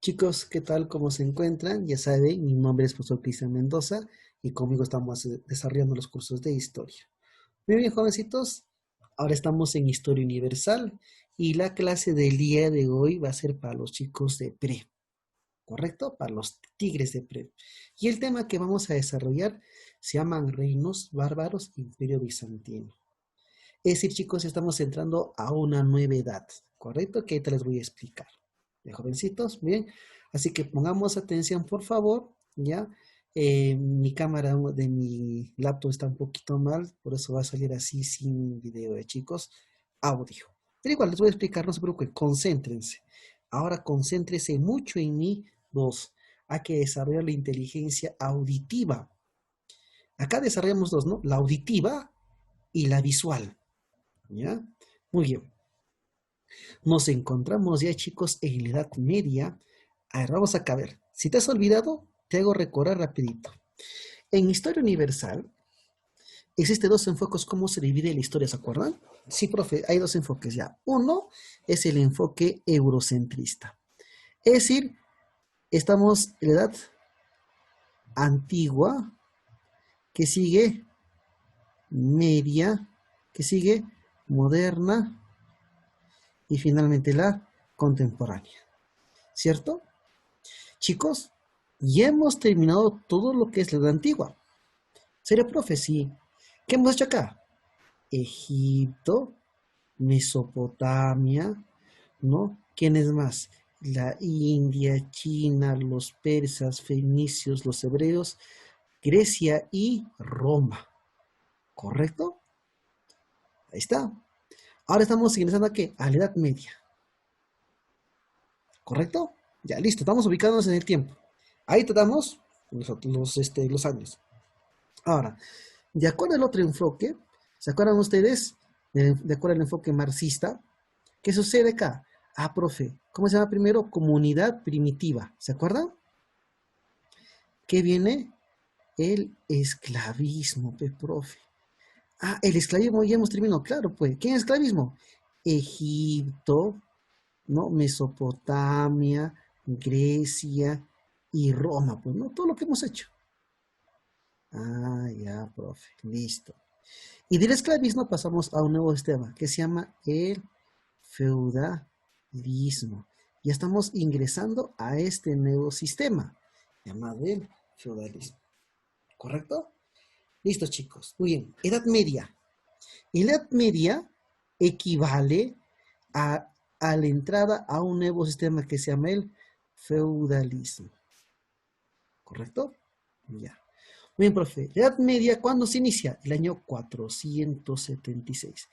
Chicos, ¿qué tal? ¿Cómo se encuentran? Ya saben, mi nombre es profesor Cristian Mendoza y conmigo estamos desarrollando los cursos de historia. Muy bien, jovencitos, ahora estamos en Historia Universal y la clase del día de hoy va a ser para los chicos de pre, ¿correcto? Para los tigres de pre. Y el tema que vamos a desarrollar se llaman reinos bárbaros, imperio bizantino. Es decir, chicos, estamos entrando a una nueva edad, ¿correcto? Que ahorita les voy a explicar. De jovencitos, bien. Así que pongamos atención, por favor, ¿ya? Mi cámara de mi laptop está un poquito mal, por eso va a salir así sin video, chicos. Audio. Pero igual les voy a explicar, no se preocupen, concéntrense. Ahora concéntrense mucho en mi voz. Hay que desarrollar la inteligencia auditiva. Acá desarrollamos dos, ¿no? La auditiva y la visual. ¿Ya? Muy bien. Nos encontramos ya, chicos, en la Edad Media. A ver, vamos a caber. Si te has olvidado, te hago recordar rapidito. En Historia Universal existen dos enfoques, cómo se divide la historia, ¿se acuerdan? Sí, profe, hay dos enfoques ya. Uno es el enfoque eurocentrista. Es decir, estamos en la Edad Antigua, que sigue Media, que sigue Moderna y finalmente la contemporánea. ¿Cierto? Chicos, ya hemos terminado todo lo que es la edad antigua. ¿Sería, profe? Sí. ¿Qué hemos hecho acá? Egipto, Mesopotamia, ¿no? ¿Quién es más? La India, China, los persas, fenicios, los hebreos, Grecia y Roma. ¿Correcto? Ahí está. Ahora estamos ingresando a qué? A la Edad Media. ¿Correcto? Ya, listo. Estamos ubicándonos en el tiempo. Ahí tratamos los años. Ahora, de acuerdo al otro enfoque, ¿se acuerdan ustedes? De acuerdo al enfoque marxista, ¿qué sucede acá? Ah, profe, ¿cómo se llama primero? Comunidad primitiva, ¿se acuerdan? ¿Qué viene? El esclavismo, profe. Ah, el esclavismo ya hemos terminado, claro, pues. ¿Qué es esclavismo? Egipto, ¿no? Mesopotamia, Grecia y Roma, pues, ¿no? Todo lo que hemos hecho. Ah, ya, profe, listo. Y del esclavismo pasamos a un nuevo sistema que se llama el feudalismo. Ya estamos ingresando a este nuevo sistema llamado el feudalismo. ¿Correcto? Listo, chicos. Muy bien. Edad Media. Edad Media equivale a la entrada a un nuevo sistema que se llama el feudalismo. ¿Correcto? Ya. Muy bien, profe. La Edad Media, ¿cuándo se inicia? El año 476.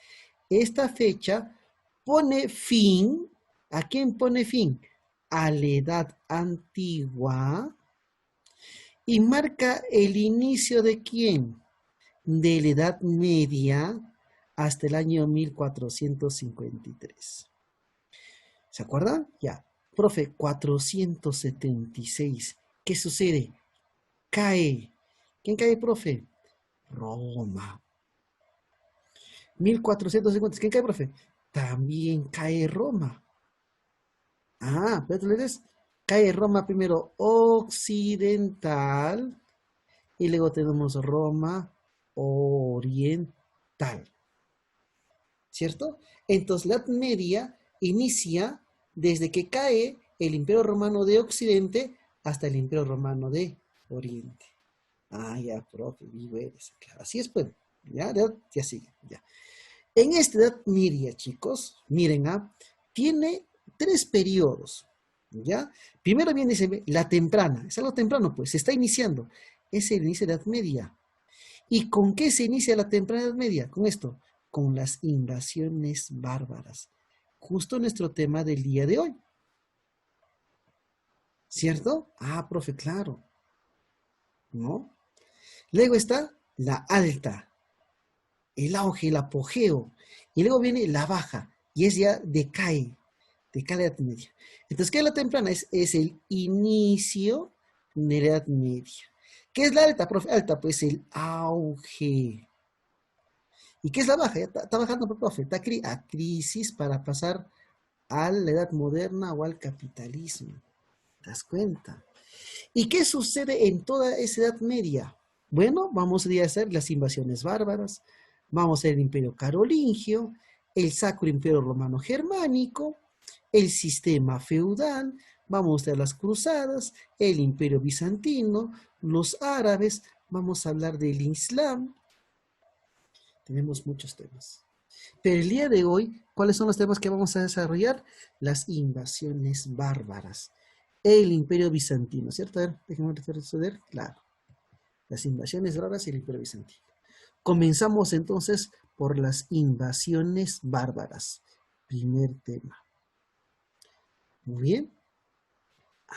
Esta fecha pone fin, ¿a quién pone fin? A la Edad Antigua y marca el inicio de quién? De la Edad Media hasta el año 1453. ¿Se acuerdan? Ya. Profe, 476. ¿Qué sucede? Cae. ¿Quién cae, profe? Roma. 1450. ¿Quién cae, profe? También cae Roma. Ah, pero entonces cae Roma primero occidental y luego tenemos Roma oriental. ¿Cierto? Entonces la Edad Media inicia desde que cae el Imperio Romano de Occidente hasta el Imperio Romano de Oriente. Ah, ya, profe, vivo eres. Claro, así es, pues. Ya sigue, ya. En esta Edad Media, chicos, miren, tiene tres periodos, ¿ya? Primero viene la temprana, es algo temprano, pues, se está iniciando. Es el inicio de la Edad Media. ¿Y con qué se inicia la temprana Edad Media? Con esto, con las invasiones bárbaras. Justo nuestro tema del día de hoy. ¿Cierto? Ah, profe, claro. ¿No? Luego está la alta, el auge, el apogeo. Y luego viene la baja, y es ya decae la Edad Media. Entonces, ¿qué es la temprana? Es el inicio de la Edad Media. ¿Qué es la alta, profe? Alta, pues el auge. ¿Y qué es la baja? Ya está bajando, profe. Está a crisis para pasar a la edad moderna o al capitalismo. ¿Te das cuenta? ¿Y qué sucede en toda esa Edad Media? Bueno, vamos a hacer las invasiones bárbaras, vamos a ver el Imperio Carolingio, el Sacro Imperio Romano Germánico, el sistema feudal, vamos a ver las cruzadas, el Imperio Bizantino, los árabes, vamos a hablar del Islam. Tenemos muchos temas. Pero el día de hoy, ¿cuáles son los temas que vamos a desarrollar? Las invasiones bárbaras. El Imperio Bizantino, ¿cierto? A ver, déjenme retroceder. Claro. Las invasiones bárbaras y el Imperio Bizantino. Comenzamos entonces por las invasiones bárbaras. Primer tema. Muy bien.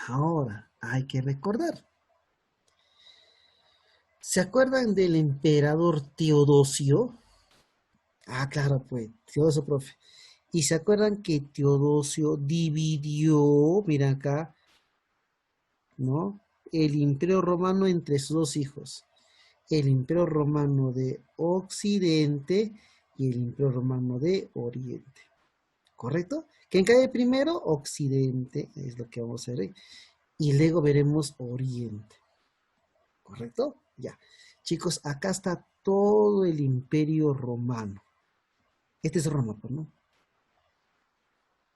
Ahora hay que recordar. ¿Se acuerdan del emperador Teodosio? Ah, claro, pues, Teodosio, profe. Y se acuerdan que Teodosio dividió, mira acá, ¿no? El Imperio Romano entre sus dos hijos. El Imperio Romano de Occidente y el Imperio Romano de Oriente. ¿Correcto? ¿Quién cae primero? Occidente, es lo que vamos a ver. Y luego veremos Oriente. ¿Correcto? Ya. Chicos, acá está todo el Imperio Romano. Este es Roma, pues, ¿no?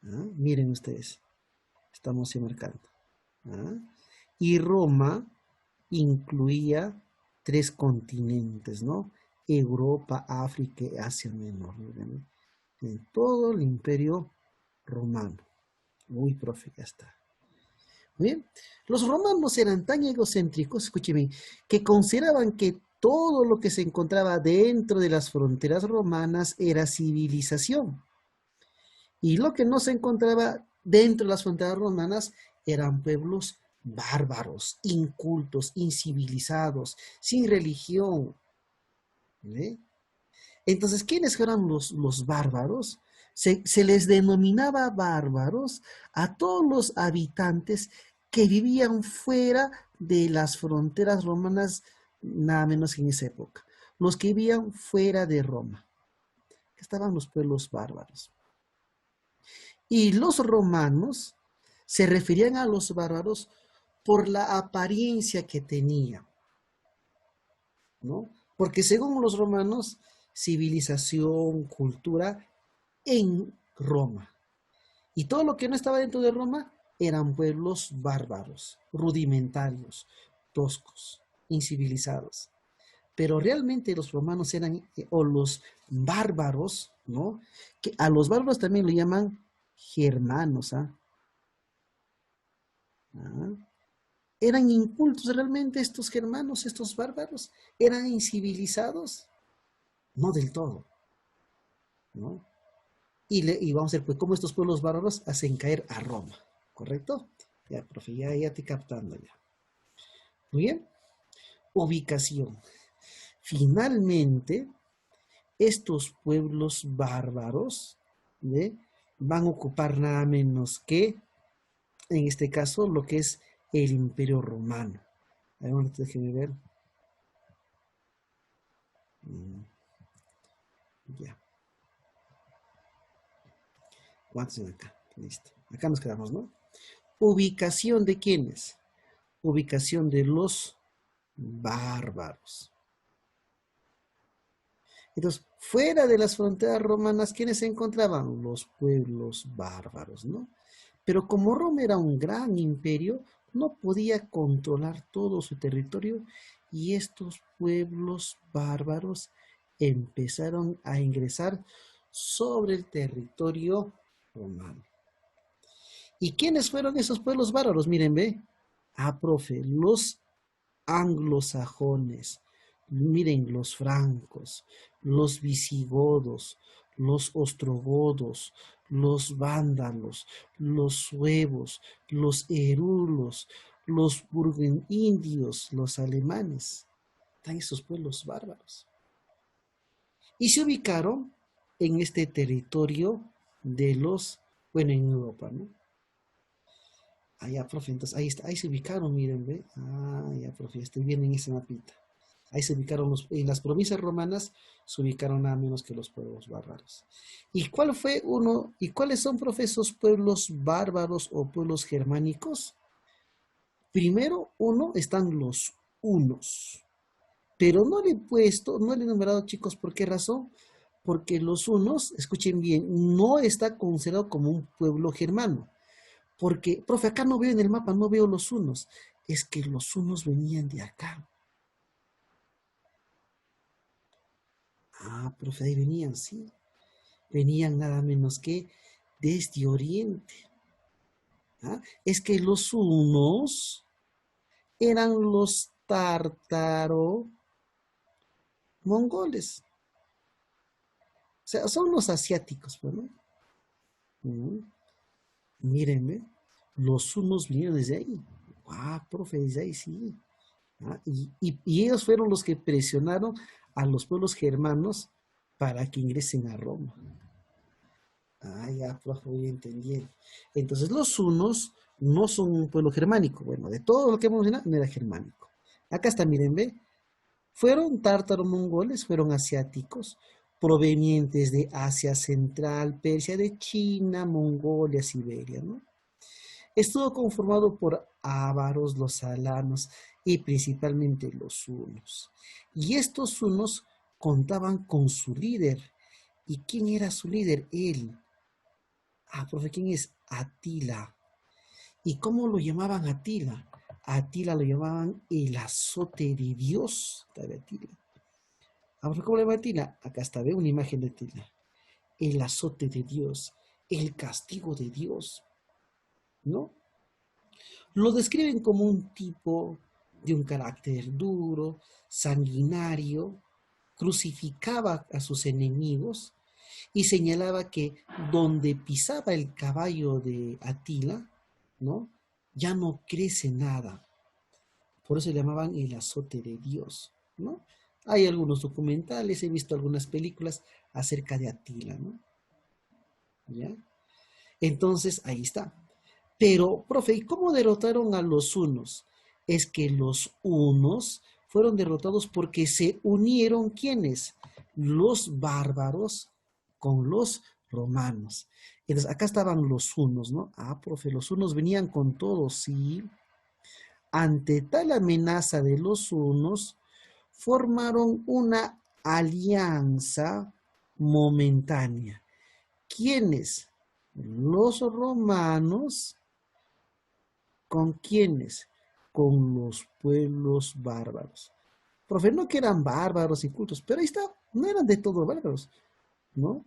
¿Ah? Miren ustedes. Estamos marcando. ¿Ah? Y Roma incluía 3 continentes, ¿no? Europa, África y Asia Menor. En todo el Imperio Romano. Uy, profe, ya está. Muy bien. Los romanos eran tan egocéntricos, escúcheme, que consideraban que todo lo que se encontraba dentro de las fronteras romanas era civilización. Y lo que no se encontraba dentro de las fronteras romanas eran pueblos bárbaros, incultos, incivilizados, sin religión. ¿Eh? Entonces, ¿quiénes eran los bárbaros? Se les denominaba bárbaros a todos los habitantes que vivían fuera de las fronteras romanas, nada menos que en esa época. Los que vivían fuera de Roma. Estaban los pueblos bárbaros. Y los romanos se referían a los bárbaros por la apariencia que tenían, ¿no? Porque según los romanos, civilización, cultura en Roma. Y todo lo que no estaba dentro de Roma eran pueblos bárbaros, rudimentarios, toscos, incivilizados. Pero realmente los romanos eran, o los bárbaros, ¿no? Que a los bárbaros también lo llaman germanos, ¿ah? ¿Ah? ¿Eran incultos realmente estos germanos, estos bárbaros? ¿Eran incivilizados? No del todo, ¿no? Y vamos a ver, pues, cómo estos pueblos bárbaros hacen caer a Roma, ¿correcto? Ya, profe, ya estoy captando ya. Muy bien. Ubicación. Finalmente, estos pueblos bárbaros, ¿ve? Van a ocupar nada menos que, en este caso, lo que es el Imperio Romano. A ver, déjenme ver. Ya. ¿Cuántos en acá? Listo. Acá nos quedamos, ¿no? Ubicación de quiénes. Ubicación de los bárbaros. Entonces, fuera de las fronteras romanas, ¿quiénes se encontraban? Los pueblos bárbaros, ¿no? Pero como Roma era un gran imperio, no podía controlar todo su territorio y estos pueblos bárbaros empezaron a ingresar sobre el territorio romano. ¿Y quiénes fueron esos pueblos bárbaros? Miren, ve. Ah, profe, los anglosajones, miren, los francos, los visigodos, los ostrogodos, los vándalos, los suevos, los herulos, los burgundios, los alemanes. Están esos pueblos bárbaros. Y se ubicaron en este territorio de los, bueno, en Europa, ¿no? Allá, profe, entonces ahí está, ahí se ubicaron, miren, ve. Ah, ya, profe, estoy viendo en ese mapita. Ahí se ubicaron en las provincias romanas, se ubicaron nada menos que los pueblos bárbaros. ¿Y cuál fue uno, y cuáles son, profe, esos pueblos bárbaros o pueblos germánicos? Primero, uno, están los hunos. Pero no le he puesto, no le he numerado, chicos, ¿por qué razón? Porque los hunos, escuchen bien, no está considerado como un pueblo germano. Porque, profe, acá no veo en el mapa, no veo los hunos. Es que los hunos venían de acá. Ah, profe, ahí venían, sí. Venían nada menos que desde Oriente. ¿Ah? Es que los hunos eran los tártaro mongoles. O sea, son los asiáticos, pues, ¿no? Mm, mírenme, los hunos vinieron desde ahí. Ah, profe, desde ahí sí. Ah, y ellos fueron los que presionaron a los pueblos germanos para que ingresen a Roma. Ah, ya, profe, voy entendiendo. Entonces, los hunos no son un pueblo germánico. Bueno, de todo lo que hemos mencionado, no era germánico. Acá está, miren, ve. Fueron tártaro-mongoles, fueron asiáticos, provenientes de Asia Central, Persia, de China, Mongolia, Siberia, ¿no? Estuvo conformado por ávaros, los alanos y principalmente los hunos. Y estos hunos contaban con su líder. ¿Y quién era su líder? Él. Ah, profe, ¿quién es? Atila. ¿Y cómo lo llamaban Atila? Atila lo llamaban el azote de Dios. Atila. Ah, profe, ¿cómo le llama Atila? Acá está, ve una imagen de Atila. El azote de Dios, el castigo de Dios, ¿no? Lo describen como un tipo de un carácter duro, sanguinario, crucificaba a sus enemigos y señalaba que donde pisaba el caballo de Atila, ¿no? Ya no crece nada. Por eso le llamaban el azote de Dios, ¿no? Hay algunos documentales, he visto algunas películas acerca de Atila, ¿no? ¿Ya? Entonces, ahí está. Pero, profe, ¿y cómo derrotaron a los hunos? Es que los hunos fueron derrotados porque se unieron, ¿quiénes? Los bárbaros con los romanos. Entonces, acá estaban los hunos, ¿no? Ah, profe, los hunos venían con todo, sí. Ante tal amenaza de los hunos, formaron una alianza momentánea. ¿Quiénes? Los romanos. ¿Con quiénes? Con los pueblos bárbaros. Profe, no que eran bárbaros y cultos, pero ahí está, no eran de todo bárbaros, ¿no?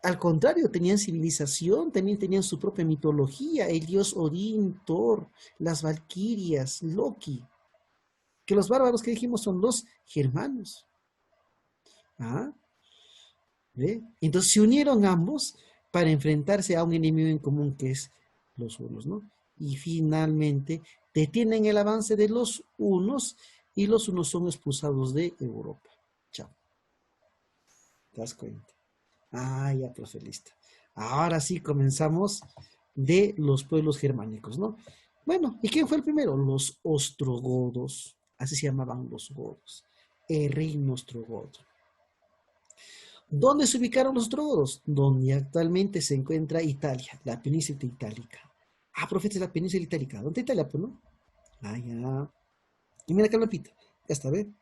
Al contrario, tenían civilización, también tenían su propia mitología, el dios Odín, Thor, las valquirias, Loki, que los bárbaros que dijimos son los germanos. ¿Ah? ¿Ve? Entonces se unieron ambos para enfrentarse a un enemigo en común que es los hunos, ¿no? Y finalmente detienen el avance de los hunos y los hunos son expulsados de Europa. Chao. ¿Te das cuenta? Ah, ya, profe, listo. Ahora sí comenzamos de los pueblos germánicos, ¿no? Bueno, ¿y quién fue el primero? Los ostrogodos, así se llamaban los godos, el reino ostrogodo. ¿Dónde se ubicaron los ostrogodos? Donde actualmente se encuentra Italia, la península itálica. Ah, profe, esta es la península itálica. ¿Dónde está Italia, pues, no? Ah, ya. Y mira acá el mapita. Ya está, ¿ve?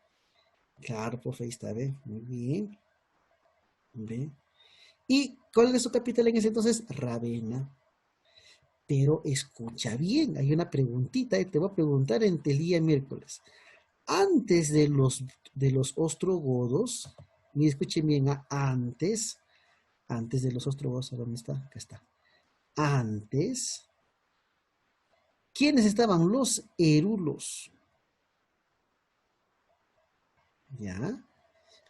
Claro, profe, ahí está, ¿ve? Muy bien. ¿Ve? ¿Y cuál es su capital en ese entonces? Ravenna. Pero escucha bien, hay una preguntita, te voy a preguntar en el día miércoles. Antes de los ostrogodos, y escuchen bien, antes de los ostrogodos, ¿dónde está? Acá está. Antes, ¿quiénes estaban? Los herulos. ¿Ya?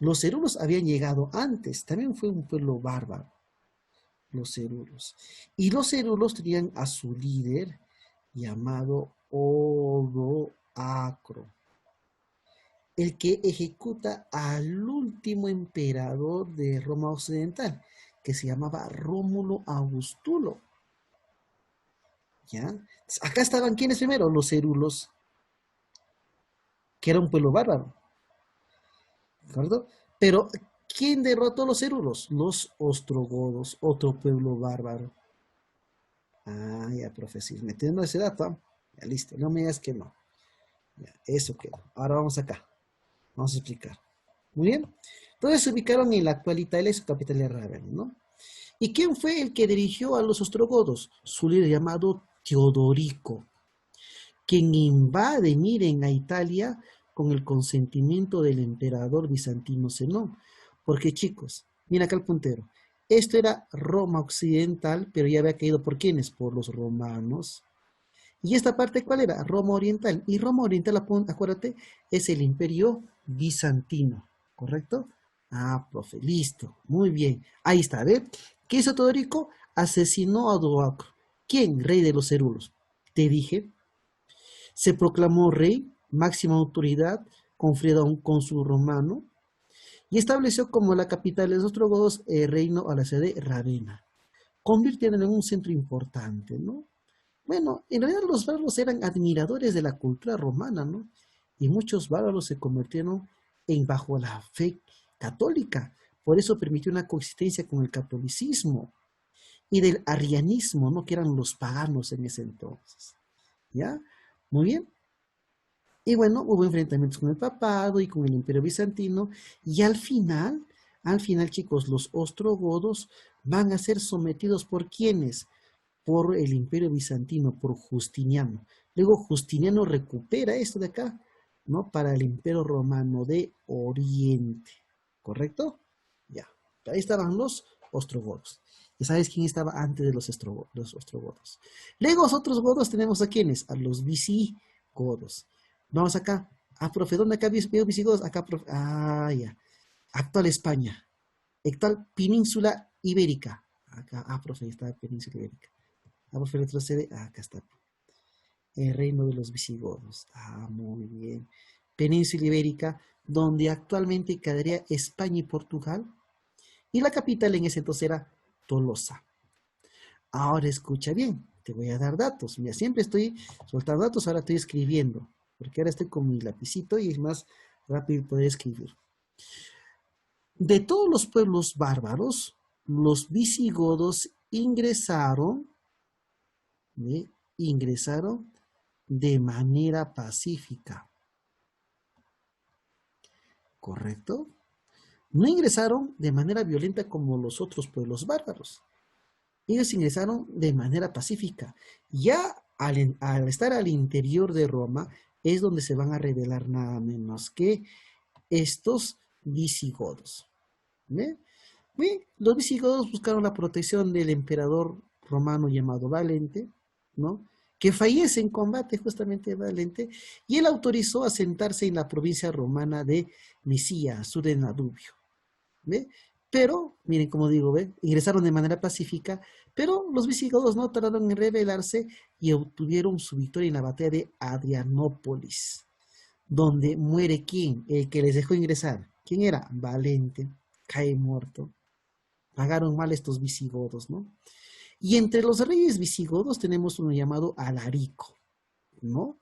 Los herulos habían llegado antes, también fue un pueblo bárbaro, los herulos. Y los herulos tenían a su líder llamado Odoacro, el que ejecuta al último emperador de Roma Occidental, que se llamaba Rómulo Augustulo. ¿Ya? Acá estaban quienes primero, los herulos, que era un pueblo bárbaro, ¿de acuerdo? Pero, ¿quién derrotó a los herulos? Los ostrogodos, otro pueblo bárbaro. Ah, ya, profe, sí, metiendo ese dato. Ya, listo, no me digas que no. Ya, eso quedó. Ahora vamos acá. Vamos a explicar. Muy bien. Entonces se ubicaron en la actual Italia y su capital era Ravenna, ¿no? ¿Y quién fue el que dirigió a los ostrogodos? Su líder llamado Teodorico, quien invade, miren, a Italia con el consentimiento del emperador bizantino Zenón. Porque chicos, mira acá el puntero. Esto era Roma occidental, pero ya había caído por quiénes, por los romanos. Y esta parte, ¿cuál era? Roma oriental. Y Roma oriental, acuérdate, es el imperio bizantino, ¿correcto? Ah, profe, listo, muy bien. Ahí está, ¿ve? ¿Qué hizo Teodorico? Asesinó a Odoacro. ¿Quién? Rey de los Cerulos. Te dije, se proclamó rey, máxima autoridad, confiado a un cónsul romano, y estableció como la capital de los ostrogodos el reino a la sede de Ravenna, convirtiéndolo en un centro importante, ¿no? Bueno, en realidad los bárbaros eran admiradores de la cultura romana, ¿no? Y muchos bárbaros se convirtieron en bajo la fe católica. Por eso permitió una coexistencia con el catolicismo y del arrianismo, ¿no? Que eran los paganos en ese entonces. ¿Ya? Muy bien. Y bueno, hubo enfrentamientos con el papado y con el imperio bizantino. Y al final, chicos, los ostrogodos van a ser sometidos por quienes, por el imperio bizantino, por Justiniano. Luego Justiniano recupera esto de acá, ¿no? Para el imperio romano de Oriente, ¿correcto? Ya, ahí estaban los ostrogodos. ¿Y sabes quién estaba antes de los ostrogodos? Luego los otros godos tenemos a quiénes, a los visigodos. Vamos acá. Ah, profe, ¿dónde acá veo visigodos? Acá, profe. Ah, ya. Actual España. Actual península ibérica. Acá, ah, profe, está la península ibérica. Ah, profe, retrocede. Ah, acá está. El reino de los visigodos. Ah, muy bien. Península ibérica, donde actualmente quedaría España y Portugal. Y la capital en ese entonces era Tolosa. Ahora escucha bien, te voy a dar datos. Mira, siempre estoy soltando datos, ahora estoy escribiendo, porque ahora estoy con mi lapicito y es más rápido poder escribir. De todos los pueblos bárbaros, los visigodos ingresaron, ¿sí? Ingresaron de manera pacífica, ¿correcto? No ingresaron de manera violenta como los otros pueblos bárbaros. Ellos ingresaron de manera pacífica. Ya al estar al interior de Roma es donde se van a revelar nada menos que estos visigodos. ¿Ve? ¿Ve? Los visigodos buscaron la protección del emperador romano llamado Valente, ¿no? Que fallece en combate justamente Valente, y él autorizó asentarse en la provincia romana de Mesía, sur de Danubio. ¿Ve? Pero, miren como digo, ¿ve? Ingresaron de manera pacífica, pero los visigodos no tardaron en rebelarse y obtuvieron su victoria en la batalla de Adrianópolis, donde muere ¿quién? El que les dejó ingresar. ¿Quién era? Valente, cae muerto. Pagaron mal estos visigodos, ¿no? Y entre los reyes visigodos tenemos uno llamado Alarico, ¿no?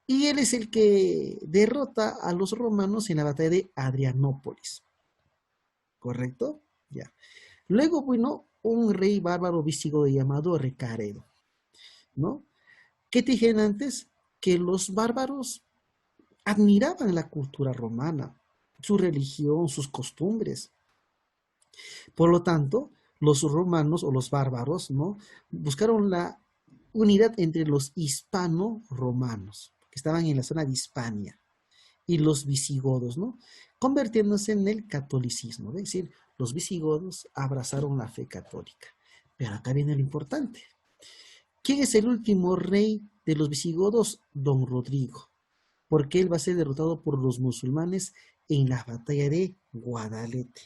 Y él es el que derrota a los romanos en la batalla de Adrianópolis. ¿Correcto? Ya. Luego, bueno, un rey bárbaro visigodo llamado Recaredo, ¿no? ¿Qué te dije antes? Que los bárbaros admiraban la cultura romana, su religión, sus costumbres. Por lo tanto, los romanos o los bárbaros, ¿no? Buscaron la unidad entre los hispano-romanos, que estaban en la zona de Hispania, y los visigodos, ¿no? Convirtiéndose en el catolicismo, es decir, los visigodos abrazaron la fe católica. Pero acá viene lo importante. ¿Quién es el último rey de los visigodos? Don Rodrigo, porque él va a ser derrotado por los musulmanes en la batalla de Guadalete.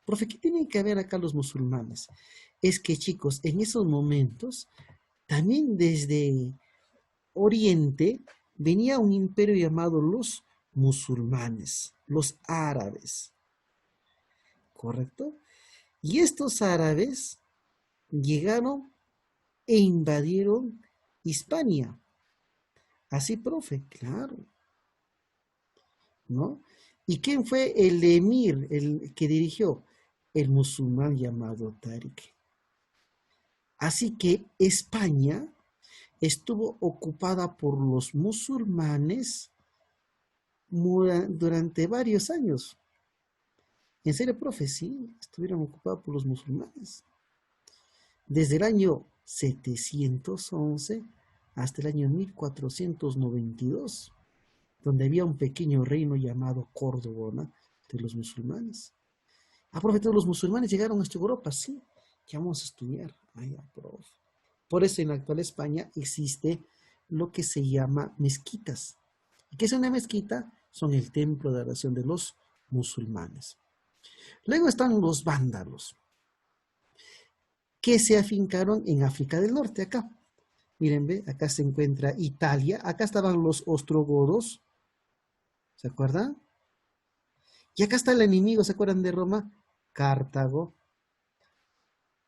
Profe, ¿qué tienen que ver acá los musulmanes? Es que, chicos, en esos momentos, también desde Oriente venía un imperio llamado los musulmanes, los árabes, ¿correcto? Y estos árabes llegaron e invadieron Hispania. Así, profe, claro, ¿no? ¿Y quién fue el emir, el que dirigió? El musulmán llamado Tariq. Así que España estuvo ocupada por los musulmanes durante varios años. En serio, profe, sí, estuvieron ocupados por los musulmanes. Desde el año 711 hasta el año 1492, donde había un pequeño reino llamado Córdoba, ¿no?, de los musulmanes. Profe, todos los musulmanes llegaron hasta Europa, sí, que vamos a estudiar. Ay, profe. Por eso en la actual España existe lo que se llama mezquitas. ¿Y qué es una mezquita? Son el templo de adoración de los musulmanes. Luego están los vándalos, que se afincaron en África del Norte, acá. Miren, ve, acá se encuentra Italia, acá estaban los ostrogodos, ¿se acuerdan? Y acá está el enemigo, ¿se acuerdan de Roma? Cartago.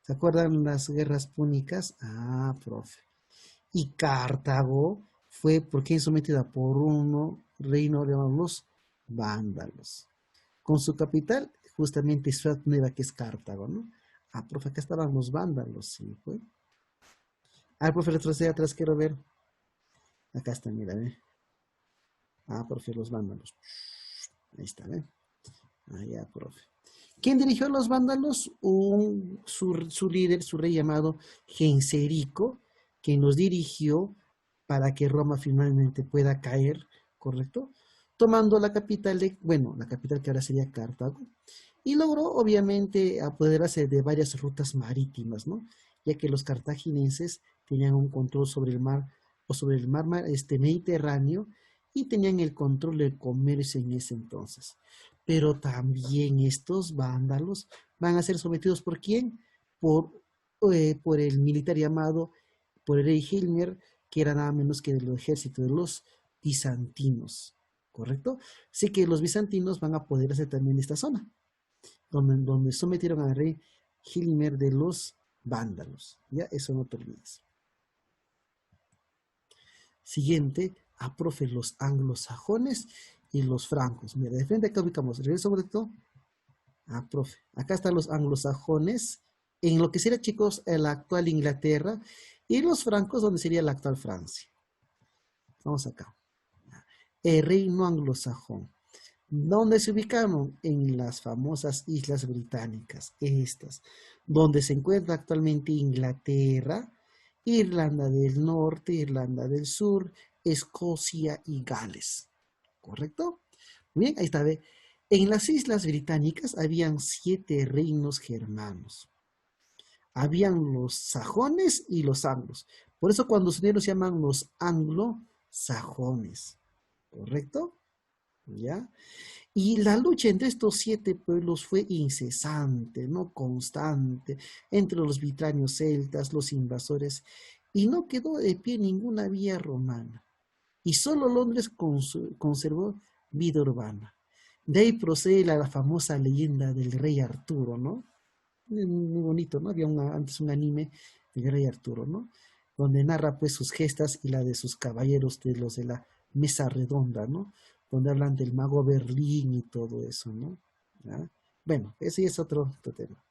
¿Se acuerdan las guerras púnicas? Profe. Y Cartago fue por quien sometida por un reino de los vándalos, con su capital justamente Ciudad Nueva, que es Cartago, ¿no? Profe, acá estaban los vándalos, sí, pues. Profe, retrocede atrás, quiero ver. Acá está, mira, ¿eh? Profe, los vándalos. Ahí está, ¿eh? Ya, profe. ¿Quién dirigió a los vándalos? Su líder, su rey llamado Genserico, quien los dirigió para que Roma finalmente pueda caer, ¿correcto? Tomando la capital la capital que ahora sería Cartago, y logró obviamente apoderarse de varias rutas marítimas, ¿no? Ya que los cartagineses tenían un control sobre el mar o sobre el mar Mediterráneo, y tenían el control del comercio en ese entonces. Pero también estos vándalos van a ser sometidos ¿por quién? Por el militar llamado, por el rey Hilmer, que era nada menos que del ejército de los bizantinos, ¿correcto? Así que los bizantinos van a apoderarse también de esta zona, donde sometieron al rey Hilmer de los vándalos. Ya, eso no te olvides. Siguiente, profe, los anglosajones y los francos. Mira, de frente acá ubicamos, regreso sobre todo. Profe, acá están los anglosajones, en lo que sería, chicos, la actual Inglaterra, y los francos, donde sería la actual Francia. Vamos acá. El reino anglosajón. ¿Dónde se ubicaron? En las famosas Islas Británicas, estas, donde se encuentra actualmente Inglaterra, Irlanda del Norte, Irlanda del Sur, Escocia y Gales. ¿Correcto? Muy bien, ahí está. ¿Ve? En las Islas Británicas habían 7 reinos germanos. Habían los sajones y los anglos. Por eso cuando los se llaman los anglosajones. ¿Correcto? ¿Ya? Y la lucha entre estos 7 pueblos fue incesante, no constante, entre los británicos celtas, los invasores, y no quedó de pie ninguna vía romana. Y solo Londres conservó vida urbana. De ahí procede la famosa leyenda del rey Arturo, ¿no? Muy bonito, ¿no? Había antes un anime del rey Arturo, ¿no? Donde narra pues sus gestas y la de sus caballeros, de los de la mesa redonda, ¿no? Donde hablan del mago Berlín y todo eso, ¿no? ¿Ya? Bueno, ese es otro tema.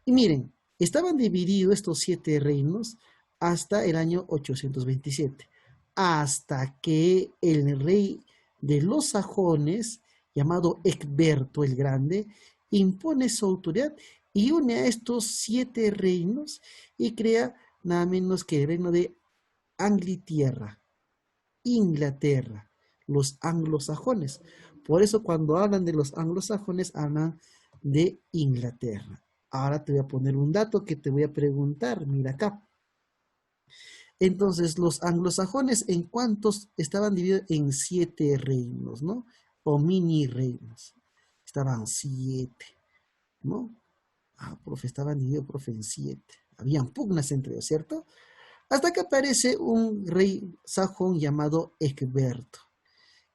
Y miren, estaban divididos estos 7 reinos hasta el año 827, hasta que el rey de los sajones, llamado Egberto el Grande, impone su autoridad y une a estos 7 reinos y crea nada menos que el reino de Inglaterra, los anglosajones. Por eso cuando hablan de los anglosajones hablan de Inglaterra. Ahora te voy a poner un dato que te voy a preguntar, mira acá. Entonces, los anglosajones, ¿en cuántos estaban divididos? En 7 reinos, ¿no? O mini reinos. Estaban 7, ¿no? Profe, estaban divididos, profe, en 7. Habían pugnas entre ellos, ¿cierto? Hasta que aparece un rey sajón llamado Egberto,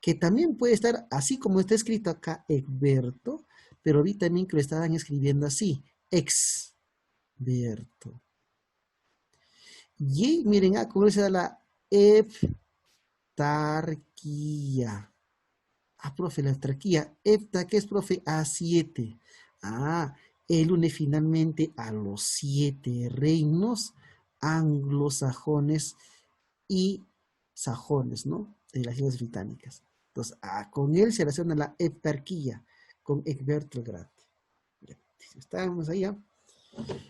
que también puede estar, así como está escrito acá, Egberto, pero vi también que lo estaban escribiendo así, Exberto. Y miren, ¿cómo se da la heptarquía? Profe, la heptarquía. Hepta, ¿qué es, profe? A7. Él une finalmente a los 7 reinos anglosajones y sajones, ¿no? De las Islas Británicas. Entonces, con él se relaciona la heptarquía, con Egbert el Grande. Estamos allá.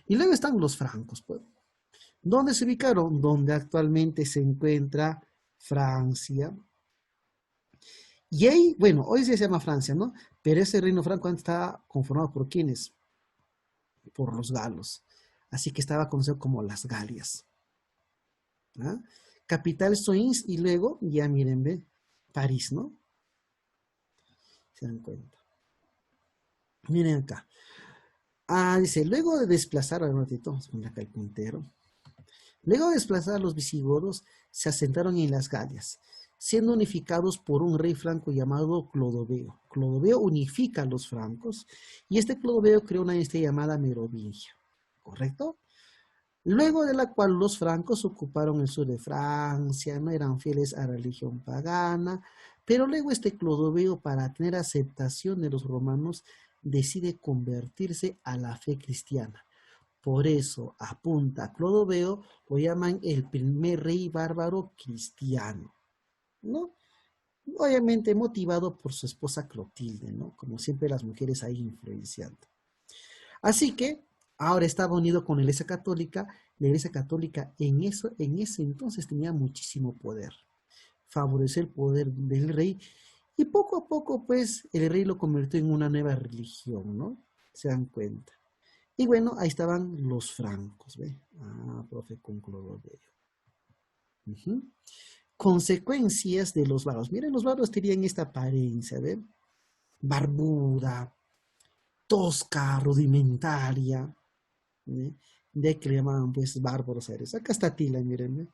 Y luego están los francos, pues. ¿Dónde se ubicaron? Donde actualmente se encuentra Francia. Y ahí, bueno, hoy se llama Francia, ¿no? Pero ese reino franco antes estaba conformado por ¿quiénes? Por los galos. Así que estaba conocido como las Galias. ¿Ah? Capital Soins y luego, ya miren, ve, París, ¿no? Se dan cuenta. Miren acá. Dice, luego de desplazar, a ver un ratito, vamos a poner acá el puntero. Luego de desplazar a los visigodos, se asentaron en las Galias, siendo unificados por un rey franco llamado Clodoveo. Clodoveo unifica a los francos y este Clodoveo creó una dinastía llamada Merovingia, ¿correcto? Luego de la cual los francos ocuparon el sur de Francia, no eran fieles a la religión pagana, pero luego este Clodoveo, para tener aceptación de los romanos, decide convertirse a la fe cristiana. Por eso, apunta a Clodoveo, lo llaman el primer rey bárbaro cristiano, ¿no? Obviamente motivado por su esposa Clotilde, ¿no? Como siempre las mujeres ahí influenciando. Así que ahora estaba unido con la Iglesia Católica. La Iglesia Católica en ese entonces tenía muchísimo poder. Favoreció el poder del rey y poco a poco pues el rey lo convirtió en una nueva religión, ¿no? Se dan cuenta. Y bueno, ahí estaban los francos, ¿ve? Profe, con Clodoveo. Uh-huh. Consecuencias de los bárbaros. Miren, los bárbaros tenían esta apariencia, ¿ve? Barbuda, tosca, rudimentaria, ¿ve? De que le llamaban pues bárbaros aéreos. Acá está Atila, miren, ¿ve?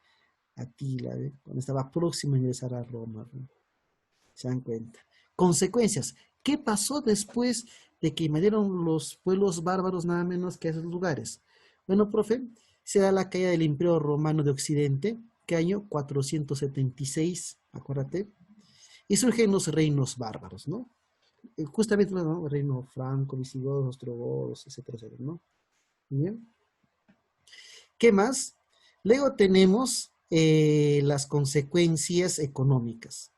Atila, ¿ve? Cuando estaba próximo a ingresar a Roma, ¿ve? Se dan cuenta. Consecuencias. ¿Qué pasó después de que invadieron los pueblos bárbaros nada menos que a esos lugares? Bueno, profe, se da la caída del Imperio Romano de Occidente, ¿qué año? 476, acuérdate. Y surgen los reinos bárbaros, ¿no? Justamente, ¿no? El reino franco, visigodos, ostrogodos, etcétera, etcétera, ¿no? Bien. ¿Qué más? Luego tenemos las consecuencias económicas,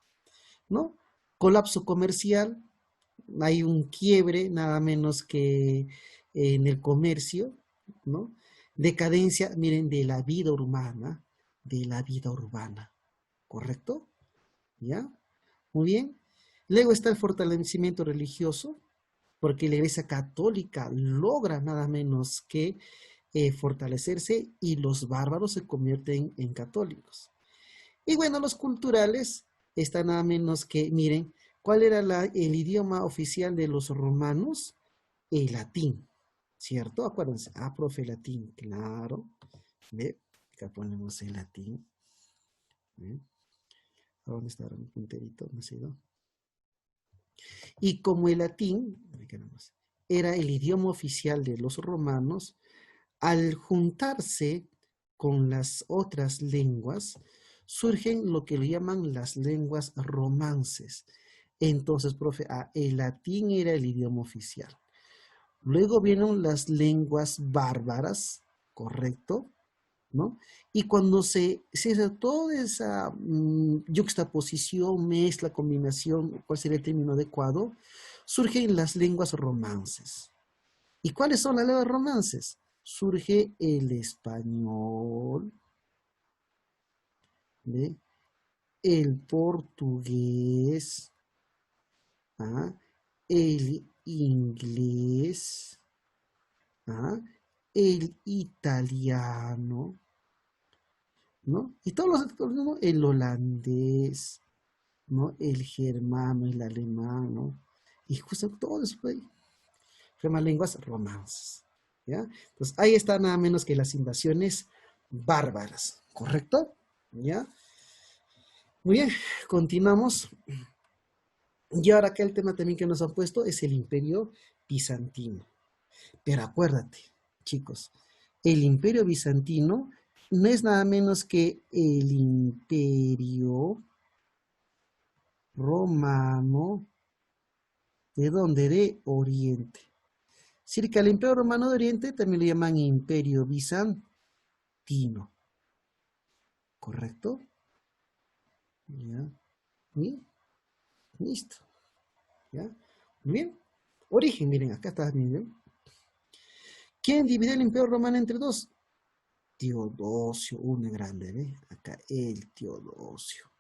¿no? Colapso comercial, hay un quiebre nada menos que en el comercio, ¿no? Decadencia, miren, de la vida urbana, ¿correcto? ¿Ya? Muy bien. Luego está el fortalecimiento religioso, porque la Iglesia Católica logra nada menos que fortalecerse y los bárbaros se convierten en católicos. Y bueno, los culturales están nada menos que, miren, ¿cuál era el idioma oficial de los romanos? El latín, ¿cierto? Acuérdense, profe, latín, claro. ¿Ve? Acá ponemos el latín. ¿Ve? ¿Dónde está mi punterito? ¿No ha sido? Y como el latín era el idioma oficial de los romanos, al juntarse con las otras lenguas, surgen lo que le llaman las lenguas romances. Entonces, profe, el latín era el idioma oficial. Luego vienen las lenguas bárbaras, ¿correcto? ¿No? Y cuando se hace toda esa yuxtaposición, mezcla, combinación, ¿cuál sería el término adecuado? Surgen las lenguas romances. ¿Y cuáles son las lenguas romances? Surge el español, ¿ve? El portugués, el inglés, el italiano, ¿no? Y todos los, ¿no? El holandés, ¿no? El germano, el alemán, ¿no? Y justo todo eso fue llaman lenguas romances, ¿ya? Entonces ahí está nada menos que las invasiones bárbaras, ¿correcto? ¿Ya? Muy bien, continuamos. Y ahora acá el tema también que nos han puesto es el imperio bizantino. Pero acuérdate, chicos, el imperio bizantino no es nada menos que el imperio romano, ¿de dónde? De Oriente. Cerca del imperio romano de Oriente también le llaman imperio bizantino, ¿correcto? ¿Ya? Y listo. ¿Ya? Muy bien. Origen, miren, acá está, miren. ¿Quién dividió el Imperio Romano entre dos? Teodosio, uno grande, ¿ve? Acá el Teodosio.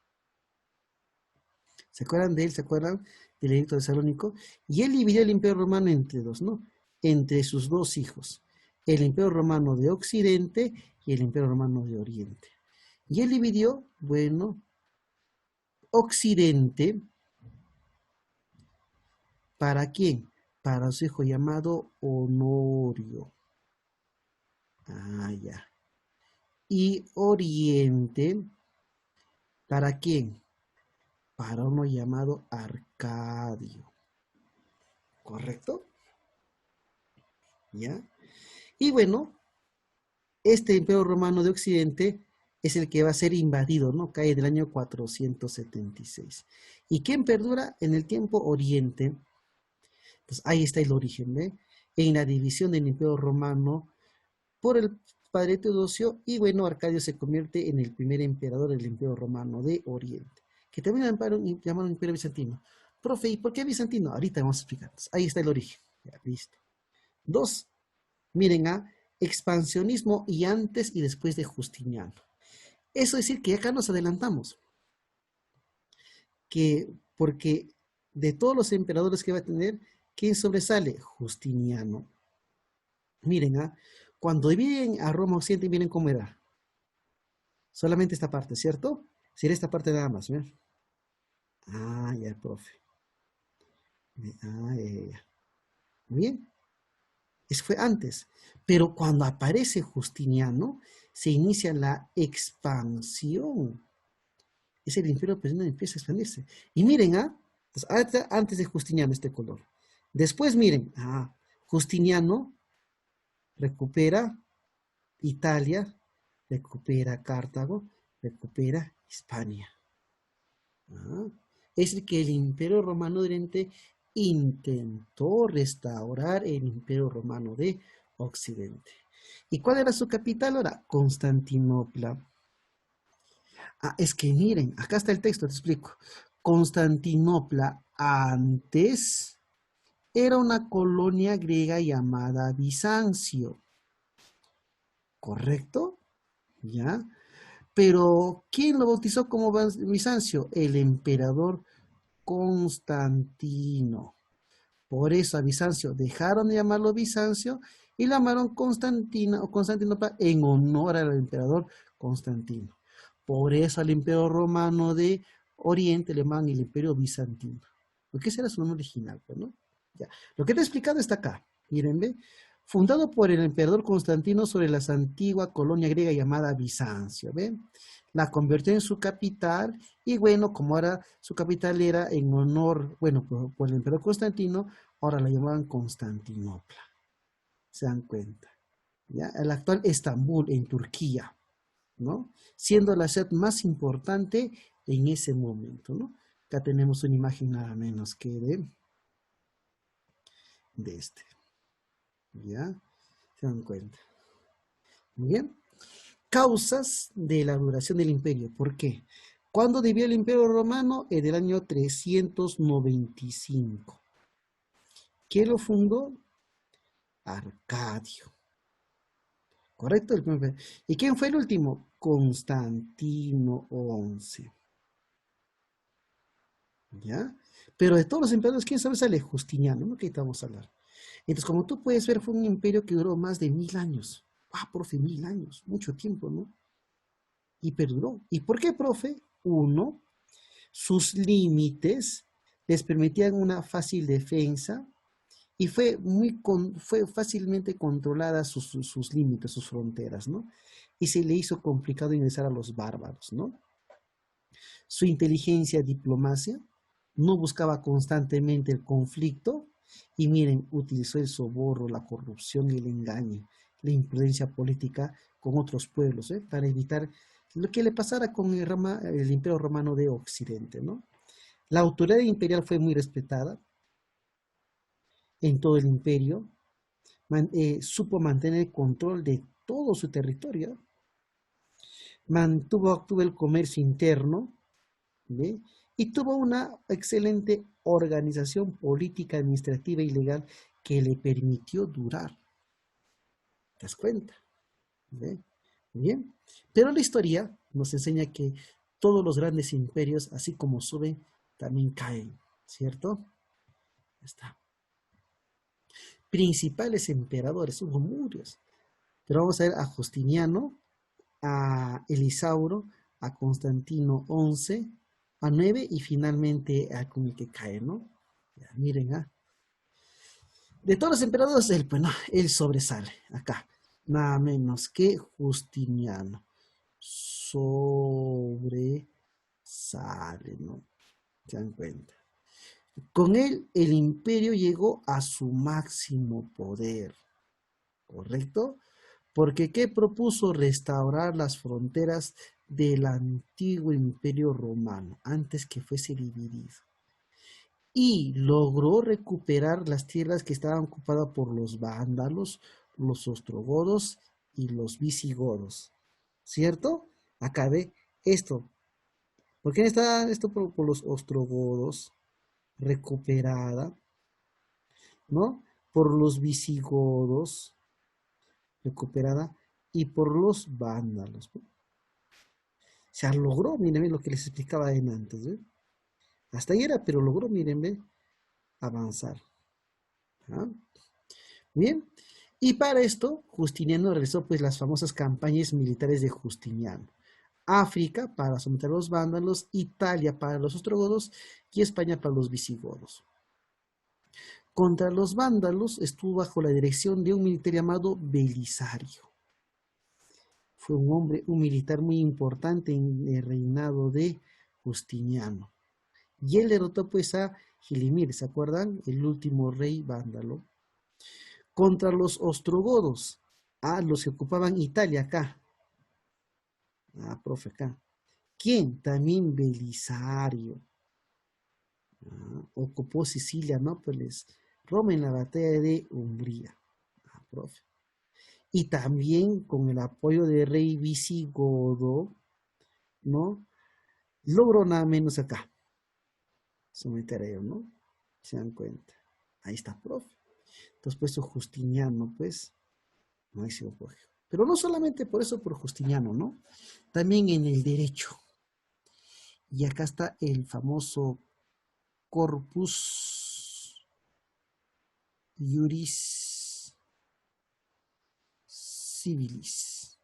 ¿Se acuerdan de él? ¿Se acuerdan del edicto de Salónico? Y él dividió el Imperio Romano entre dos, ¿no? Entre sus dos hijos, el Imperio Romano de Occidente y el Imperio Romano de Oriente. Y él dividió, bueno, Occidente, ¿para quién? Para su hijo llamado Honorio. Ah, ya. Y Oriente, ¿para quién? Para uno llamado Arcadio. ¿Correcto? ¿Ya? Y bueno, este Imperio Romano de Occidente es el que va a ser invadido, ¿no? Cae en el año 476. ¿Y quién perdura en el tiempo? Oriente. Entonces ahí está el origen, ¿ve? En la división del Imperio Romano por el padre Teodosio, y bueno, Arcadio se convierte en el primer emperador del Imperio Romano de Oriente, que también llamaron Imperio Bizantino. Profe, ¿y por qué bizantino? Ahorita vamos a explicar. Entonces, ahí está el origen. Ya, listo. Dos, miren a expansionismo y antes y después de Justiniano. Eso es decir que acá nos adelantamos, que porque de todos los emperadores que va a tener, ¿quién sobresale? Justiniano. Miren, cuando dividen a Roma Occidente, miren cómo era. Solamente esta parte, ¿cierto? Si era esta parte nada más, ¿ver? Ah, ya, profe. Ah, ya. Muy bien. Eso fue antes. Pero cuando aparece Justiniano, se inicia la expansión. Es el imperio bizantino empieza a expandirse. Y miren, pues, antes de Justiniano este color. Después miren, Justiniano recupera Italia, recupera Cartago, recupera Hispania. Es el que el Imperio Romano de Oriente intentó restaurar el Imperio Romano de Occidente. ¿Y cuál era su capital ahora? Constantinopla. Es que miren, acá está el texto, te explico. Constantinopla antes era una colonia griega llamada Bizancio, ¿correcto? ¿Ya? Pero, ¿quién lo bautizó como Bizancio? El emperador Constantino. Por eso a Bizancio dejaron de llamarlo Bizancio y lo llamaron Constantino o Constantinopla en honor al emperador Constantino. Por eso al imperio romano de Oriente le llaman el imperio bizantino. Porque ese era su nombre original, pues, ¿no? Ya. Lo que te he explicado está acá. Miren, ¿ve? Fundado por el emperador Constantino sobre la antigua colonia griega llamada Bizancio, ¿ven? La convirtió en su capital y bueno, como ahora su capital era en honor, bueno, por el emperador Constantino, ahora la llamaban Constantinopla. ¿Se dan cuenta? ¿Ya? El actual Estambul en Turquía, ¿no? Siendo la ciudad más importante en ese momento, ¿no? Acá tenemos una imagen nada menos que de este, ¿ya? Se dan cuenta. Muy bien. Causas de la duración del imperio. ¿Por qué? ¿Cuándo debió el imperio romano? En el año 395. ¿Quién lo fundó? Arcadio. ¿Correcto? ¿Y quién fue el último? Constantino XI. ¿Ya? Pero de todos los emperadores, ¿quién sobresale? Justiniano, ¿no? Que estamos a hablar. Entonces, como tú puedes ver, fue un imperio que duró más de 1000 años. Profe, 1000 años, mucho tiempo, ¿no? Y perduró. ¿Y por qué, profe? Uno, sus límites les permitían una fácil defensa y fue fácilmente controlada sus límites, sus fronteras, ¿no? Y se le hizo complicado ingresar a los bárbaros, ¿no? Su inteligencia, diplomacia, no buscaba constantemente el conflicto y miren, utilizó el soborno, la corrupción y el engaño, la imprudencia política con otros pueblos, para evitar lo que le pasara con el Imperio Romano de Occidente, ¿no? La autoridad imperial fue muy respetada en todo el imperio, supo mantener el control de todo su territorio, mantuvo el comercio interno, ¿ve? Y tuvo una excelente organización política, administrativa y legal que le permitió durar. ¿Te das cuenta? ¿Ve? Bien. Pero la historia nos enseña que todos los grandes imperios, así como suben, también caen, ¿cierto? Ya está. Principales emperadores, hubo muchos. Pero vamos a ver a Justiniano, a Elisauro, a Constantino 11, a 9 y finalmente a con el que cae, ¿no? Ya, miren, de todos los emperadores, él, pues, no, él sobresale acá, nada menos que Justiniano. Sobresale, ¿no? Se dan cuenta. Con él, el imperio llegó a su máximo poder, ¿correcto? Porque ¿qué propuso? Restaurar las fronteras del antiguo imperio romano, antes que fuese dividido. Y logró recuperar las tierras que estaban ocupadas por los vándalos, los ostrogodos y los visigodos. ¿Cierto? Acá ve esto. ¿Por qué está esto por los ostrogodos? Recuperada, ¿no? Por los visigodos, recuperada, y por los vándalos, ¿no? Se logró, miren lo que les explicaba antes, ¿eh? Hasta ahí era, pero logró, miren, avanzar. ¿Ah? Bien, y para esto Justiniano realizó pues las famosas campañas militares de Justiniano. África para someter a los vándalos, Italia para los ostrogodos y España para los visigodos. Contra los vándalos estuvo bajo la dirección de un militar llamado Belisario. Fue un hombre, un militar muy importante en el reinado de Justiniano. Y él derrotó pues a Gilimir, ¿se acuerdan? El último rey vándalo. Contra los ostrogodos, a los que ocupaban Italia acá. Profe, acá. ¿Quién? También Belisario. Ocupó Sicilia, Nápoles, Roma en la batalla de Umbría. Profe. Y también con el apoyo del rey visigodo, ¿no? Logró nada menos acá someter a ellos, ¿no? Se dan cuenta. Ahí está, profe. Entonces, pues, Justiniano, pues, no hay sido por. Pero no solamente por eso, por Justiniano, ¿no? También en el derecho. Y acá está el famoso Corpus Juris Civilis.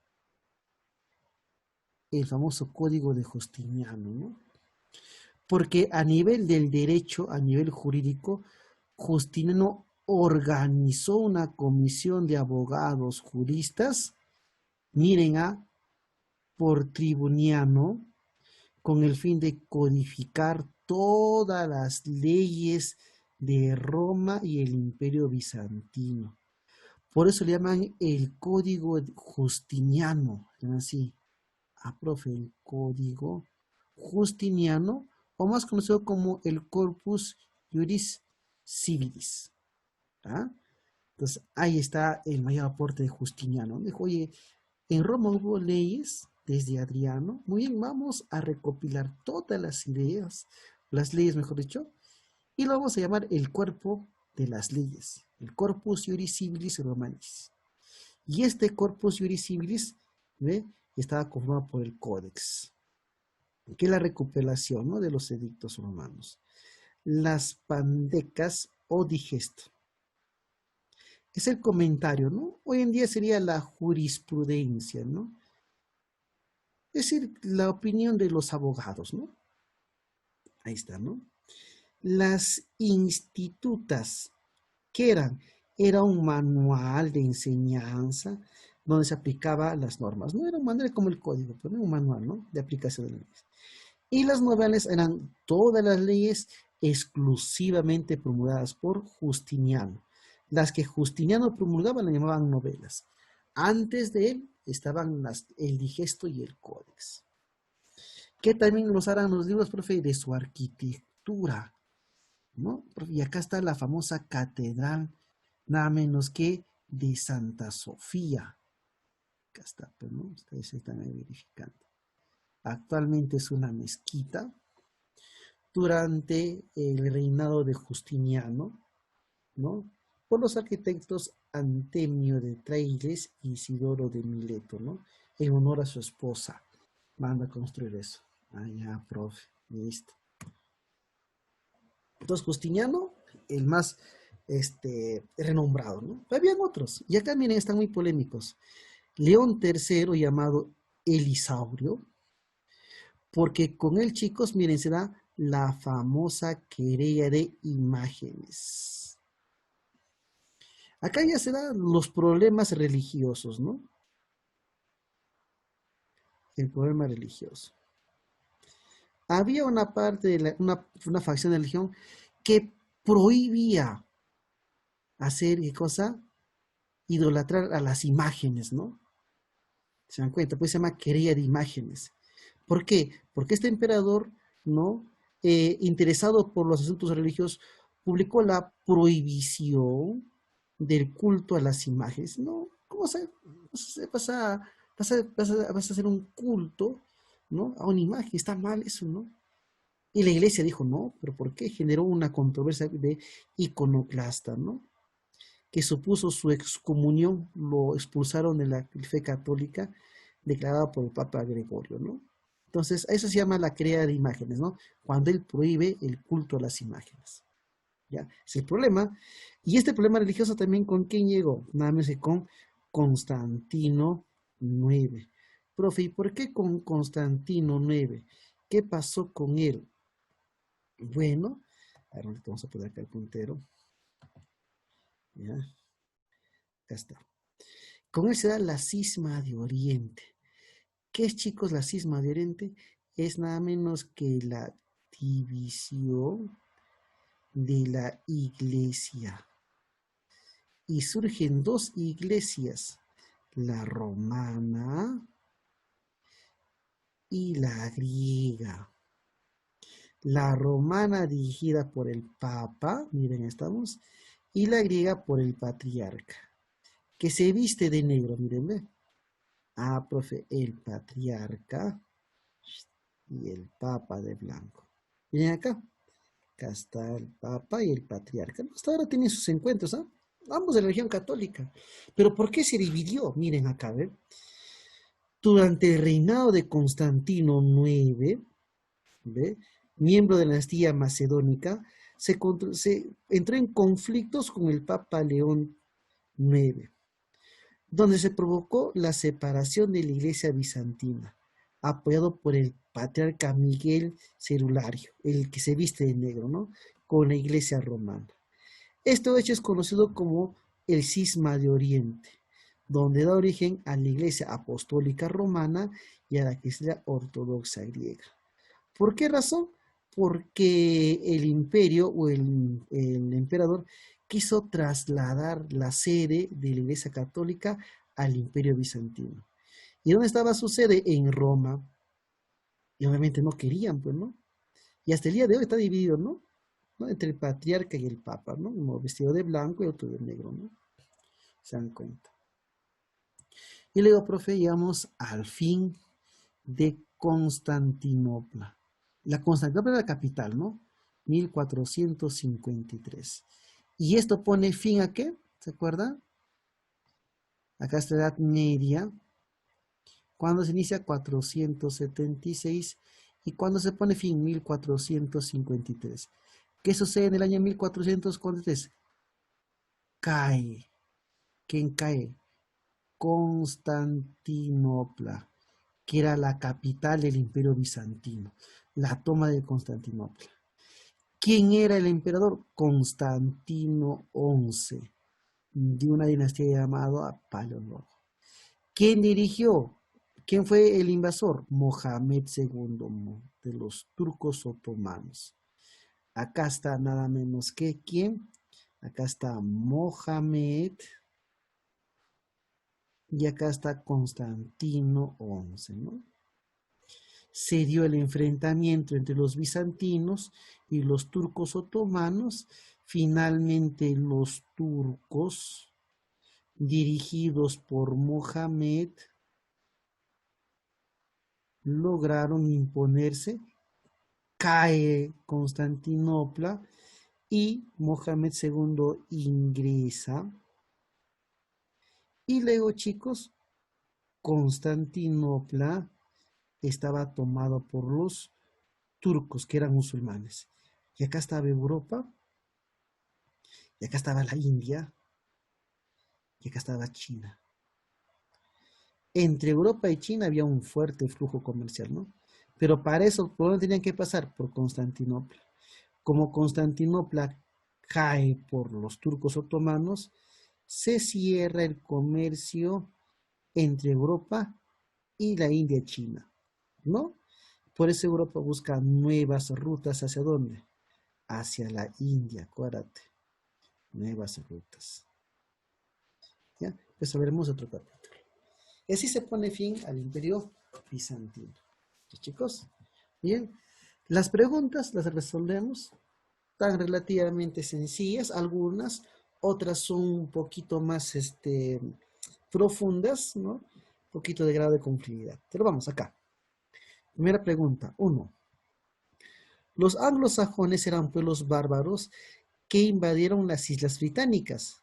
El famoso código de Justiniano, ¿no? Porque a nivel del derecho, a nivel jurídico, Justiniano organizó una comisión de abogados juristas, miren por tribuniano, con el fin de codificar todas las leyes de Roma y el Imperio Bizantino. Por eso le llaman el Código Justiniano, así, profe, el Código Justiniano, o más conocido como el Corpus Juris Civilis. ¿Ah? Entonces, ahí está el mayor aporte de Justiniano. Dijo, oye, en Roma hubo leyes desde Adriano. Muy bien, vamos a recopilar todas las ideas, las leyes, mejor dicho, y lo vamos a llamar el cuerpo de las leyes, el Corpus Juris Civilis Romanis. Y este Corpus Juris Civilis, ¿ve? Estaba conformado por el Códex, que es la recopilación, ¿no?, de los edictos romanos. Las pandecas o digesto. Es el comentario, ¿no? Hoy en día sería la jurisprudencia, ¿no? Es decir, la opinión de los abogados, ¿no? Ahí está, ¿no? Las institutas, ¿qué eran? Era un manual de enseñanza donde se aplicaba las normas. No era un manual como el código, pero era un manual, ¿no?, de aplicación de leyes. Y las novelas eran todas las leyes exclusivamente promulgadas por Justiniano. Las que Justiniano promulgaba le llamaban novelas. Antes de él estaban el digesto y el códex. Que también nos harán los libros, profe, de su arquitectura, ¿no? Y acá está la famosa catedral, nada menos que de Santa Sofía. Acá está, pero no, ustedes están verificando. Actualmente es una mezquita, durante el reinado de Justiniano, ¿no? Por los arquitectos Antemio de Trailes y Isidoro de Mileto, ¿no? En honor a su esposa. Manda a construir eso. Ah, ya, profe. Listo. Entonces, Justiniano, el más renombrado, ¿no? Pero habían otros. Y acá, miren, están muy polémicos. León III, llamado Elisaurio, porque con él, chicos, miren, se da la famosa querella de imágenes. Acá ya se dan los problemas religiosos, ¿no? El problema religioso. Había una parte de una facción de la religión que prohibía hacer, ¿qué cosa? Idolatrar a las imágenes, ¿no? ¿Se dan cuenta? Pues se llama querella de imágenes. ¿Por qué? Porque este emperador, ¿no? Interesado por los asuntos religiosos, publicó la prohibición del culto a las imágenes. ¿No? ¿Cómo se vas a hacer un culto, ¿no? A una imagen? Está mal eso, ¿no? Y la iglesia dijo, no, pero ¿por qué? Generó una controversia de iconoclasta, ¿no? Que supuso su excomunión, lo expulsaron de la fe católica declarada por el Papa Gregorio, ¿no? Entonces, eso se llama la crea de imágenes, ¿no? Cuando él prohíbe el culto a las imágenes. ¿Ya? Es el problema. Y este problema religioso también, ¿con quién llegó? Nada más que con Constantino IX. Profe, ¿y por qué con Constantino IX? ¿Qué pasó con él? Bueno, ahora vamos a poner acá el puntero. ¿Ya? Acá está. Con él se da la cisma de Oriente. ¿Qué es, chicos, la cisma de Oriente? Es nada menos que la división de la iglesia. Y surgen dos iglesias, la romana y la griega. La romana dirigida por el Papa, miren, estamos, y la griega por el patriarca, que se viste de negro, miren, ve. Ah, profe, el patriarca y el Papa de blanco. Miren acá. Acá está el Papa y el Patriarca. Hasta ahora tienen sus encuentros, ¿ah? Ambos de la religión católica. Pero ¿por qué se dividió? Miren acá, ¿ver? Durante el reinado de Constantino IX, ¿ve? Miembro de la dinastía macedónica, se entró en conflictos con el Papa León IX, donde se provocó la separación de la iglesia bizantina, apoyado por el patriarca Miguel Cerulario, el que se viste de negro, ¿no? Con la iglesia romana. Este hecho es conocido como el Cisma de Oriente, donde da origen a la iglesia apostólica romana y a la iglesia ortodoxa griega. ¿Por qué razón? Porque el imperio o el emperador quiso trasladar la sede de la iglesia católica al imperio bizantino. ¿Y dónde estaba su sede? En Roma. Y obviamente no querían, pues, ¿no? Y hasta el día de hoy está dividido, ¿no? ¿No? Entre el patriarca y el papa, ¿no? Uno vestido de blanco y otro de negro, ¿no? Se dan cuenta. Y luego, profe, llegamos al fin de Constantinopla. La Constantinopla era la capital, ¿no? 1453. ¿Y esto pone fin a qué? ¿Se acuerdan? Acá está la Edad Media. Cuando se inicia 476 y cuando se pone fin 1453. ¿Qué sucede en el año 1453? Cae. ¿Quién cae? Constantinopla, que era la capital del imperio bizantino. La toma de Constantinopla. ¿Quién era el emperador? Constantino XI, de una dinastía llamada Paleólogo. ¿Quién dirigió? ¿Quién fue el invasor? Mohamed II, de los turcos otomanos. Acá está nada menos que ¿quién? Acá está Mohamed y acá está Constantino XI, ¿no? Se dio el enfrentamiento entre los bizantinos y los turcos otomanos. Finalmente los turcos, dirigidos por Mohamed, lograron imponerse cae Constantinopla y Mohamed II ingresa. Y luego, chicos, Constantinopla estaba tomado por los turcos, que eran musulmanes. Y acá estaba Europa, y acá estaba la India, y acá estaba China. Entre Europa y China había un fuerte flujo comercial, ¿no? Pero para eso, ¿por dónde tenían que pasar? Por Constantinopla. Como Constantinopla cae por los turcos otomanos, se cierra el comercio entre Europa y la India China, ¿no? Por eso Europa busca nuevas rutas. ¿Hacia dónde? Hacia la India, acuérdate. Nuevas rutas. ¿Ya? Pues veremos otro capítulo. Y así se pone fin al Imperio Bizantino. ¿Sí, chicos? Bien. Las preguntas las resolvemos tan relativamente sencillas, algunas, otras son un poquito más profundas, ¿no? Un poquito de grado de complejidad. Pero vamos acá. Primera pregunta, 1. Los anglosajones eran pueblos bárbaros que invadieron las Islas Británicas.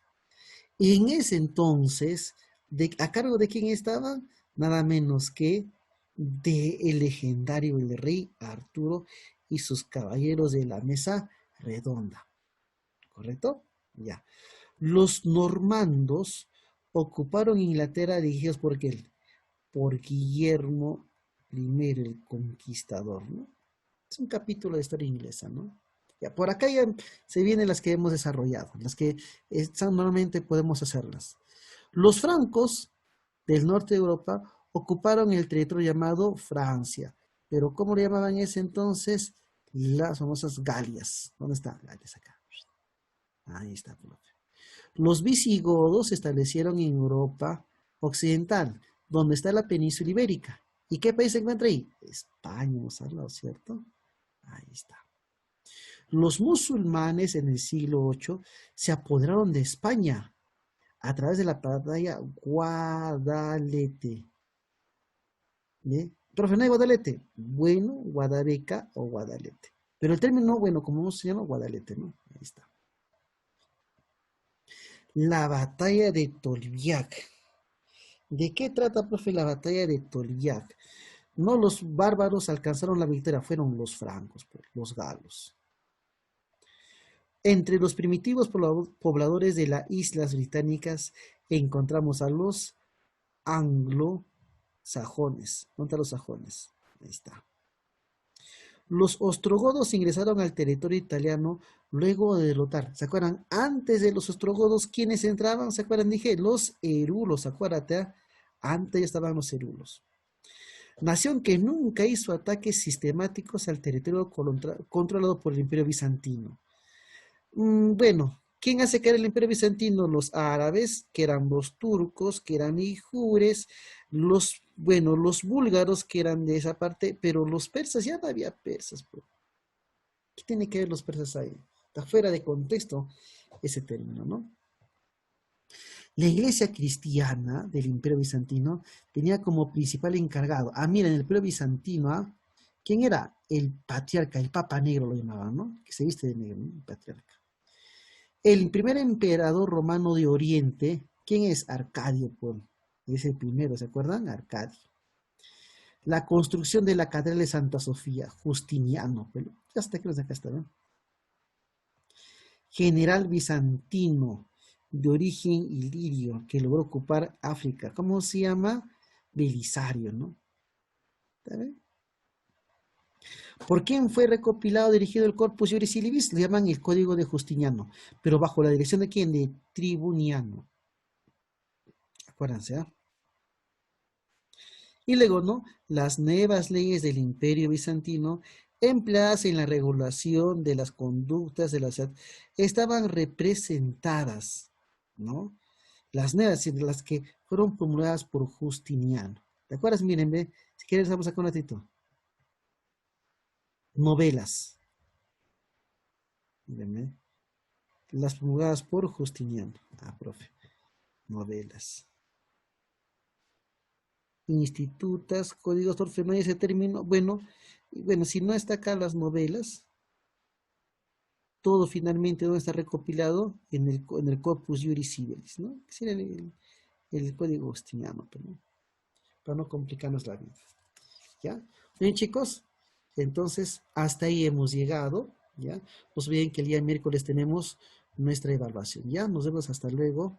Y en ese entonces, ¿a cargo de quién estaban? Nada menos que de el legendario el rey Arturo y sus caballeros de la mesa redonda. ¿Correcto? Ya. Los normandos ocuparon Inglaterra dirigidos por quién? Por Guillermo I el Conquistador, ¿no? Es un capítulo de historia inglesa, ¿no? Ya, por acá ya se vienen las que hemos desarrollado, las que normalmente podemos hacerlas. Los francos del norte de Europa ocuparon el territorio llamado Francia, pero ¿cómo le llamaban en ese entonces? Las famosas Galias. ¿Dónde está? Galias acá. Ahí está, profe. Los visigodos se establecieron en Europa occidental, donde está la península ibérica. ¿Y qué país se encuentra ahí? España, hemos hablado, ¿cierto? Ahí está. Los musulmanes en el siglo VIII se apoderaron de España a través de la batalla Guadalete. ¿Bien? Profe, no hay Guadalete. Bueno, Guadabeca o Guadalete. Pero el término, bueno, como se llama Guadalete, ¿no? Ahí está. La batalla de Tolbiac. ¿De qué trata, profe, la batalla de Tolbiac? No los bárbaros alcanzaron la victoria, fueron los francos, pues, los galos. Entre los primitivos pobladores de las islas británicas encontramos a los anglosajones. ¿Dónde están los sajones? Ahí está. Los ostrogodos ingresaron al territorio italiano luego de derrotar. ¿Se acuerdan? Antes de los ostrogodos, ¿quiénes entraban? ¿Se acuerdan? Dije, los herulos, acuérdate. Antes ya estaban los herulos. Nación que nunca hizo ataques sistemáticos al territorio controlado por el Imperio Bizantino. Bueno, ¿quién hace caer el Imperio Bizantino? Los árabes, que eran los turcos, que eran ijures, los búlgaros, que eran de esa parte, pero los persas, ya no había persas. ¿Qué tiene que ver los persas ahí? Está fuera de contexto ese término, ¿no? La iglesia cristiana del Imperio Bizantino tenía como principal encargado, miren, el Imperio Bizantino, ¿quién era? El patriarca, el Papa Negro lo llamaban, ¿no? Que se viste de negro, ¿no? El patriarca. El primer emperador romano de Oriente, ¿quién es? Arcadio, pues. Es el primero, ¿se acuerdan? Arcadio. La construcción de la catedral de Santa Sofía, Justiniano, pero ya está, creo que acá está, ¿no? General bizantino de origen ilirio que logró ocupar África. ¿Cómo se llama? Belisario, ¿no? ¿Está bien? ¿Por quién fue recopilado, dirigido el Corpus Juris Civilis? Le llaman el Código de Justiniano, pero bajo la dirección de quién? De Tribuniano. Acuérdense, ¿ah? Y luego, ¿no? Las nuevas leyes del Imperio Bizantino, empleadas en la regulación de las conductas de la sociedad, estaban representadas, ¿no? Las nuevas, las que fueron promulgadas por Justiniano. ¿Te acuerdas? Miren, ve, si quieres vamos a sacar un ratito. Novelas. Miren, ve. Las promulgadas por Justiniano. Profe. Novelas. Institutas, códigos, profe, no hay ese término. Bueno, Y bueno, si no está acá las novelas, todo finalmente no está recopilado en el Corpus Juris Civilis, ¿no? Que sería el código Justiniano, pero no, para no complicarnos la vida. ¿Ya? Bien, chicos, entonces hasta ahí hemos llegado, ¿ya? Pues bien que el día miércoles tenemos nuestra evaluación, ¿ya? Nos vemos hasta luego.